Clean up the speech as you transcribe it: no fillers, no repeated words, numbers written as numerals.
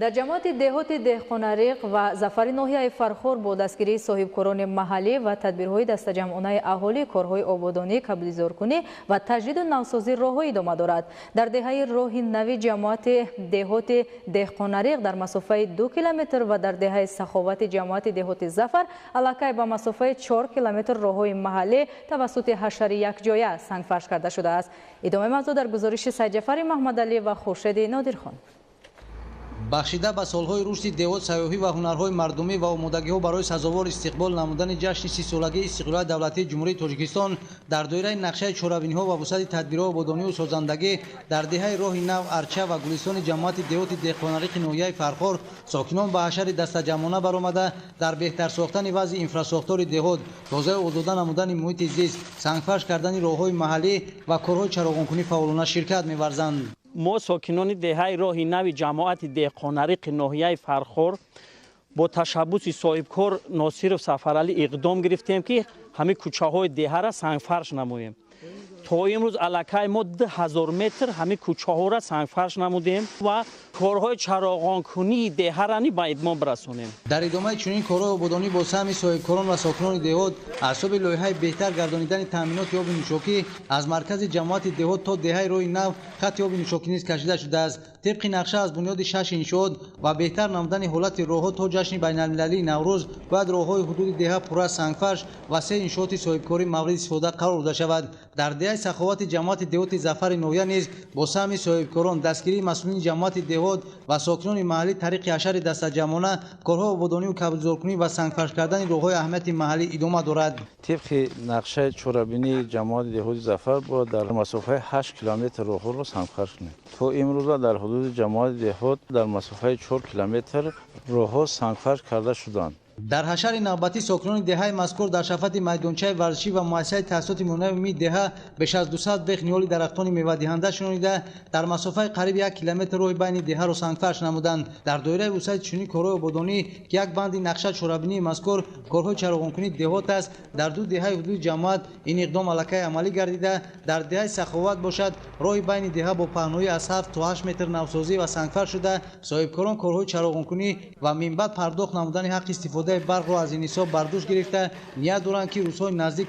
در جماعت دهات دهقاناریق و ظفر ناحیه فرخور با دستگیری صاحبکاران محلی و تدبیرهای دستجمعانه اهالی کارهای آبادانی کابلیزارکنی و تجدید و نوسازی راه‌های ادامه دارد. در دهه راه نوی جماعت دهات دهقاناریق در مسافت 2 کیلومتر و در دهه سخاوت جماعت دهات ظفر علاقه به مسافت 4 کیلومتر راه‌های محلی توسط حشر یک جایه سنگفرش کرده شده است. ادامه موضوع در گزارش سید جعفر محمدعلی و خورشید نادرخان. бахшида ба солҳои рушди деҳот сайёҳӣ ва ҳунарҳои мардумӣ ва омодагиҳо барои сазовор истиқбол намудани ҷашни 30-солагии истиқлолияти давлатии ҷумҳурии тоҷикистон дар доираи нақшаи чоравиниҳо ва вусъати тадбирҳои ободониву созандагӣ дар деҳаи роҳи нав арча ва гулистони ҷамоати деҳоти деҳқонариқи ноҳияи фархор сокинон ба ҳашари дастаҷамъона баромада дар беҳтар сохтани вазъи инфраструктури деҳот, тоза озода намудани муҳити зист, сангфарш кардани роҳҳои маҳаллӣ ва корҳои чароғонкунӣ фаъолона ширкат меварзанд. мо сокинони деҳаи роҳи нави ҷамоати деҳқонариқи ноҳияи фархор бо ташаббуси соҳибкор Носиров Сафаралӣ иқдом гирифтем ки ҳамин кӯчаҳои деҳаро сангфарш намоем. то имрӯз аллакай мо 2000 метр ҳамин кӯчаҳоро сангфарш намудем ва корҳои чароғонкунии деҳарани ба идмом расонем. дар идомаи чунин корҳои ободонӣ бо саҳми соҳибкорон ва сокинони деҳот аз соби лоиҳаи беҳтар гардонидани таъминоти оби нӯшокӣ аз маркази ҷамоати деҳот то деҳаи роҳи нав хатти оби нӯшокӣ низ кашида шудааст. тибқи нақша аз бунёди 6 иншоот ва беҳтар намудани ҳолати роҳҳо то ҷашни байналмилалии наврӯз бояд роҳҳои ҳудуди деҳа пурра аз сангфарш ва 3 иншооти соҳибкорӣ мавриди истифода қарор дода шавад. дар деҳаи саховати ҷамоати деҳоти зафари ноҳия низ бо саҳми соҳибкорон дастгирии масъулини ҷамоати деҳот ва сокинони маҳаллӣ тариқи ҳашари дастаҷамъона корҳои ободониву кабилзоркунӣ ва сангфарш кардани роҳҳои аҳамияти маҳаллӣ идома дорад. тибқи нақшаи чорабинии ҷамоати деҳоти зафар бояд дар масофаи 8 километр роҳҳоро сангфарш кунем. то имрӯза дар ҳудуди ҷамоати деҳот дар масофаи 4 километр роҳҳо сангфарш карда шуданд. дар ҳашари навбатӣ сокинони деҳаи мазкур дар шафати майдончаи варзишӣ ва муассисаи таҳсилоти миёнави умумии деҳа беш аз 200 бех ниҳоли дарахтони мевадиҳанда шунонида дар масофаи қариби 1 километр роҳи байни деҳаро сангфарш намуданд. дар доираи вусъати чунин корҳои ободонӣ ки як банди нақша чорабинии мазкур корҳои чароғонкунии деҳот аст, дар ду деҳаи ҳудуди ҷамоат ин иқдом аллакай амалӣ гардида дар деҳаи саховат бошад роҳи байни деҳа бо паҳноӣ аз 7 то 8 метр навсозӣ ва сангфарш шуда соҳибкорон корҳои чароғонкунӣ ва минбаъд пардохт намудани ҳаққи истифодаи барқро аз ин ҳисоб бар дӯш гирифта ният доранд ки рӯзҳои наздик